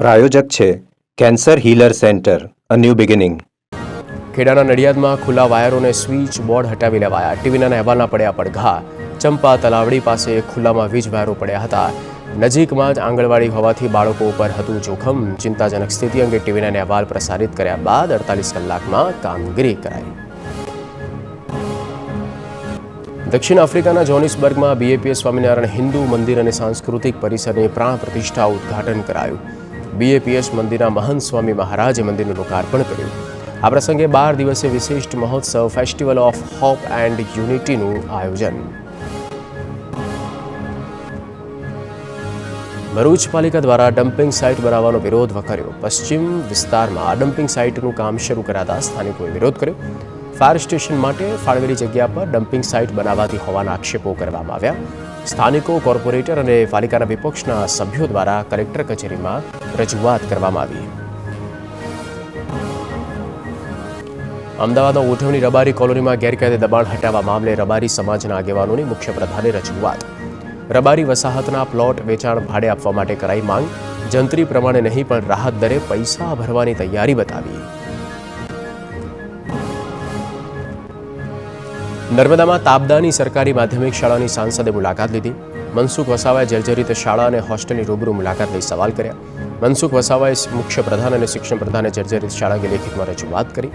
પ્રાયોજક છે cancer healer centre, a new beginning. ખેડાના નડિયાદમાં ખુલ્લા વાયરોને સ્વિચ બોર્ડ હટાવી લેવાયા. ટીવીના અહેવાલના પડ્યા પડઘા. ચંપા તલાવડી પાસે ખુલ્લામાં વીજ વાયરો પડ્યા હતા. નજીકમાં જ આંગણવાડી હોવાથી બાળકો ઉપર હતું જોખમ. ચિંતાજનક સ્થિતિ અંગે ટીવીના અહેવાલ પ્રસારિત કર્યા બાદ 48 કલાકમાં કામગીરી કરાઈ. દક્ષિણ આફ્રિકાના જોહાનિસબર્ગમાં બીએપીએસ સ્વામિનારાયણ હિન્દુ મંદિર અને સાંસ્કૃતિક પરિસરની પ્રાણ પ્રતિષ્ઠા ઉદ્ઘાટન કરાયું. બીએપીએસ મંદિરના મહંત સ્વામી મહારાજે મંદિરનું લોકાર્પણ કર્યું. આ પ્રસંગે 12 દિવસીય વિશિષ્ટ મહોત્સવ ફેસ્ટિવલ ઓફ હોપ એન્ડ યુનિટીનું આયોજન. ભરૂચ પાલિકા દ્વારા ડમ્પિંગ સાઇટ બનાવવાનો વિરોધ વકર્યો. પશ્ચિમ વિસ્તારમાં ડમ્પિંગ સાઇટનું કામ શરૂ કરાતા સ્થાનિકોએ વિરોધ કર્યો. ફાયર સ્ટેશન માટે ફાળવેલી જગ્યા પર ડમ્પિંગ સાઇટ બનાવાતી હોવાના આક્ષેપો કરવામાં આવ્યા. સ્થાનિકો, કોર્પોરેટર અને પાલિકાના વિપક્ષના સભ્યો દ્વારા કલેક્ટર કચેરીમાં રજૂઆત કરવામાં આવી. અમદાવાદના ઉઠવણી રબારી કોલોનીમાં ગેરકાયદે દબાણ હટાવવા મામલે રબારી સમાજના આગેવાનોની મુખ્યપ્રધાને રજૂઆત. રબારી વસાહતના પ્લોટ વેચાણ ભાડે આપવા માટે કરાઈ માંગ. જંત્રી પ્રમાણે નહીં પણ રાહત દરે પૈસા ભરવાની તૈયારી બતાવી. નર્મદામાં તાબદાની સરકારી માધ્યમિક શાળાની સાંસદે મુલાકાત લીધી. મનસુખ વસાવાએ જર્જરિત શાળા અને હોસ્ટેલની રૂબરૂ મુલાકાત લઈ સવાલ કર્યા. મનસુખ વસાવાએ મુખ્ય પ્રધાન અને શિક્ષણ પ્રધાને જર્જરિત શાળા અંગે લેખિતમાં રજૂઆત કરી.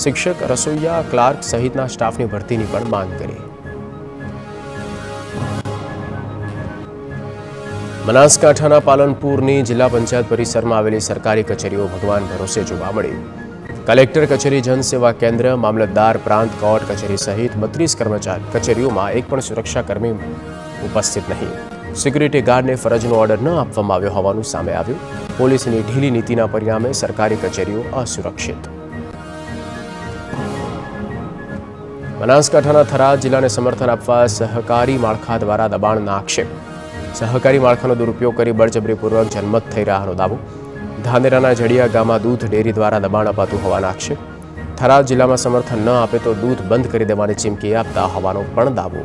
શિક્ષક, રસોઈયા, ક્લાર્ક સહિતના સ્ટાફની ભરતીની પણ માંગ કરી. બનાસકાંઠાના પાલનપુરની જિલ્લા પંચાયત પરિસરમાં આવેલી સરકારી કચેરીઓ ભગવાન ભરોસે જોવા મળી. કલેક્ટર કચેરી, જનસેવા કેન્દ્ર, મામલતદાર, પ્રાંત કોર્ટ કચેરી સહિત 32 કચેરીઓમાં એક પણ સુરક્ષાકર્મી ઉપસ્થિત નહીં. સિક્યુરિટી ગાર્ડને ફરજનો ઓર્ડર ન આપવામાં આવ્યો હોવાનું સામે આવ્યું. પોલીસની ઢીલી નીતિના પરિણામે સરકારી કચેરીઓ અસુરક્ષિત. બનાસકાંઠાના થરાદ જિલ્લાને સમર્થન આપવા સહકારી માળખા દ્વારા દબાણના આક્ષેપ. સહકારી માળખાનો દુરુપયોગ કરી બળજબરીપૂર્વક જનમત થઈ રહ્યાનો દાવો. ધાનેરાના જડિયા ગામમાં દૂધ ડેરી દ્વારા દબાણ અપાતું હોવાના આક્ષેપ. થરાદ જિલ્લામાં સમર્થન ન આપે તો દૂધ બંધ કરી દેવાની ચીમકી આપતા હોવાનો પણ દાવો.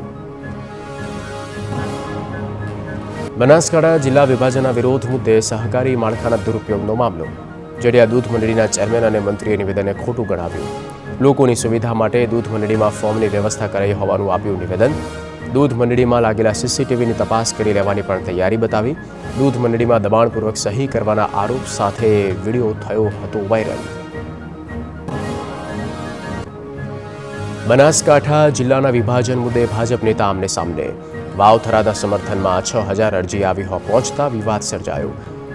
બનાસકાંઠા જિલ્લા વિભાજનના વિરોધ મુદ્દે સહકારી માળખાના દુરુપયોગનો મામલો. જડિયા દૂધ મંડળીના ચેરમેન અને મંત્રીએ નિવેદનને ખોટું ગણાવ્યું. લોકોની સુવિધા માટે દૂધ મંડળીમાં ફોર્મની વ્યવસ્થા કરાઈ હોવાનું આપ્યું નિવેદન. દૂધ મંડળીમાં લાગેલા સીસીટીવીની તપાસ કરી લેવાની પણ તૈયારી બતાવી. દૂધ મંડળીમાં દબાણપૂર્વક સહી કરવાના આરોપ સાથે વિડીયો થયો હતો વાયરલ. બનાસકાંઠા જિલ્લાના વિભાજન મુદ્દે ભાજપ નેતા આમને સામને. વાવ થરાદના સમર્થનમાં 6000 અરજી આવી પહોંચતા વિવાદ સર્જાયો.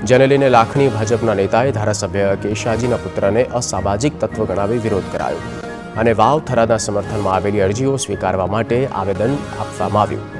જેને લઈને લાખણી ભાજપના નેતાએ ધારાસભ્ય કેશાજીના પુત્રને અસામાજિક તત્વ ગણાવી વિરોધ કરાયો અને વાવ થરાદના સમર્થનમાં આવેલી અરજીઓ સ્વીકારવા માટે આવેદન આપવામાં આવ્યું.